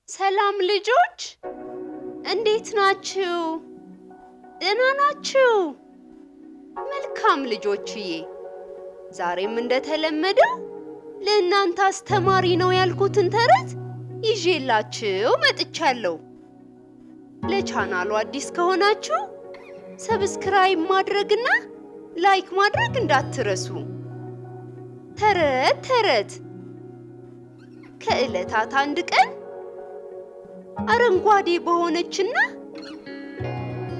ሰላም ልጆች፣ እንዴት ናችሁ? ደህና ናችሁ? መልካም ልጆችዬ፣ ዛሬም እንደተለመደው ለእናንተ አስተማሪ ነው ያልኩትን ተረት ይዤላችሁ መጥቻለሁ። ለቻናሉ አዲስ ከሆናችሁ ሰብስክራይብ ማድረግና ላይክ ማድረግ እንዳትረሱ። ተረት ከዕለታት አንድ ቀን አረንጓዴ በሆነችና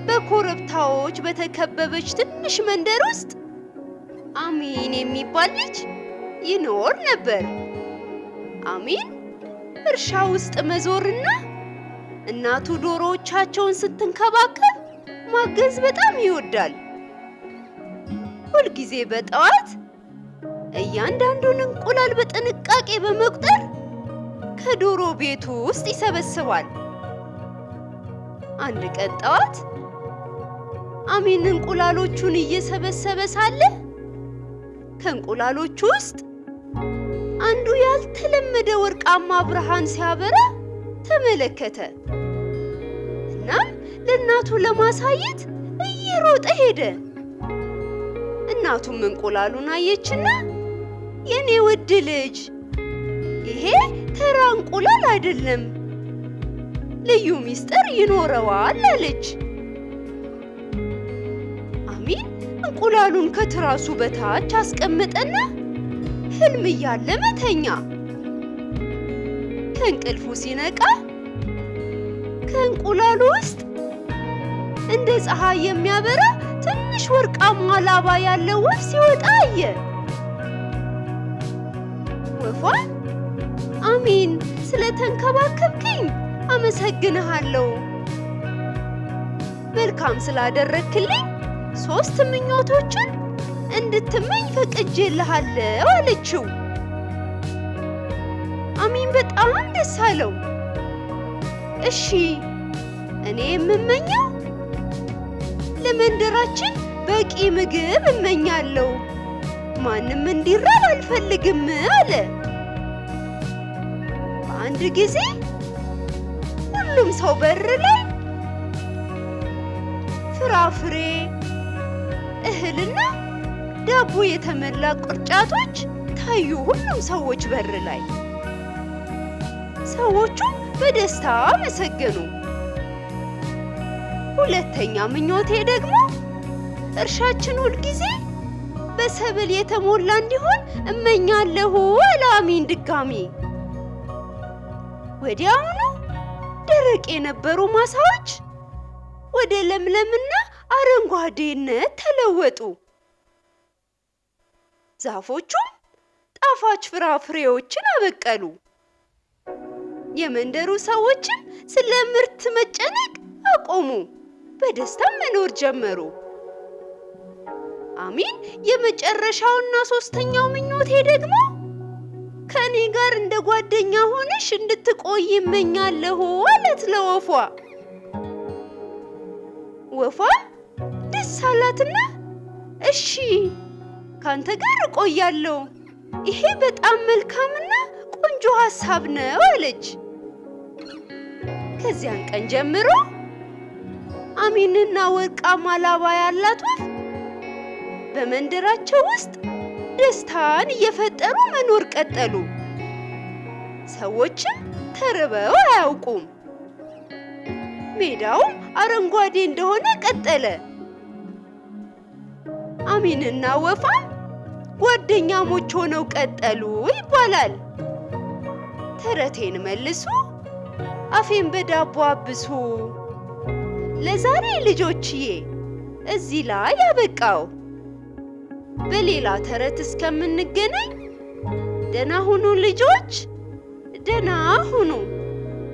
በኮረብታዎች በተከበበች ትንሽ መንደር ውስጥ አሚን የሚባል ልጅ ይኖር ነበር። አሚን እርሻ ውስጥ መዞርና እናቱ ዶሮዎቻቸውን ስትንከባከብ ማገዝ በጣም ይወዳል። ሁልጊዜ በጠዋት እያንዳንዱን እንቁላል በጥንቃቄ በመቁጠር ከዶሮ ቤቱ ውስጥ ይሰበስባል። አንድ ቀን ጠዋት አሚን እንቁላሎቹን እየሰበሰበ ሳለ ከእንቁላሎቹ ውስጥ አንዱ ያልተለመደ ወርቃማ ብርሃን ሲያበራ ተመለከተ። እናም ለእናቱ ለማሳየት እየሮጠ ሄደ። እናቱም እንቁላሉን አየችና የኔ ውድ ልጅ፣ ይሄ ተራ እንቁላል አይደለም፣ ልዩ ምስጢር ይኖረዋል አለች። አሚን እንቁላሉን ከትራሱ በታች አስቀመጠና ህልም እያለመ ተኛ። ከእንቅልፉ ሲነቃ ከእንቁላሉ ውስጥ እንደ ፀሐይ የሚያበራ ትንሽ ወርቃማ ላባ ያለው ወፍ ሲወጣ አየ። ወፏ አሚን ስለተንከባከብከኝ አመሰግንሃለሁ፣ መልካም ስላደረክልኝ 3 ምኞቶችን እንድትመኝ ፈቅጄልሃለሁ አለችው። አሚን በጣም ደስ አለው። እሺ፣ እኔ የምመኘው ለመንደራችን በቂ ምግብ እመኛለሁ፣ ማንም እንዲራብ አልፈልግም አለ። በአንድ ጊዜ ሁሉም ሰው በር ላይ ፍራፍሬ፣ እህልና ዳቦ የተሞላ ቅርጫቶች ታዩ። ሁሉም ሰዎች በር ላይ። ሰዎቹ በደስታ አመሰገኑ። ሁለተኛ ምኞቴ ደግሞ እርሻችን ሁልጊዜ በሰብል የተሞላ እንዲሆን እመኛለሁ አለ አሚን ድጋሚ። ወዲያውኑ ደረቅ የነበሩ ማሳዎች ወደ ለምለምና አረንጓዴነት ተለወጡ። ዛፎቹም ጣፋጭ ፍራፍሬዎችን አበቀሉ። የመንደሩ ሰዎችም ስለ ምርት መጨነቅ አቆሙ፣ በደስታም መኖር ጀመሩ። አሚን የመጨረሻውና 3ኛው ምኞቴ ደግሞ ከኔ ጋር እንደ ጓደኛ ሆነሽ እንድትቆይ እመኛለሁ አለት ለወፏ። ወፏ ደስ አላትና እሺ ካንተ ጋር እቆያለሁ፣ ይሄ በጣም መልካምና ቆንጆ ሐሳብ ነው አለች። ከዚያን ቀን ጀምሮ አሚንና ወርቃማ ላባ ያላት ወፍ በመንደራቸው ውስጥ ደስታን እየፈጠሩ መኖር ቀጠሉ። ሰዎችም ተርበው አያውቁም። ሜዳውም አረንጓዴ እንደሆነ ቀጠለ። አሚንና ወፏም ጓደኛሞች ሆነው ቀጠሉ ይባላል። ተረቴን መልሱ፣ አፌን በዳቦ አብሱ። ለዛሬ ልጆችዬ እዚህ ላይ ያበቃው። በሌላ ተረት እስከምንገናኝ ደህና ሁኑ ልጆች፣ ደህና ሁኑ።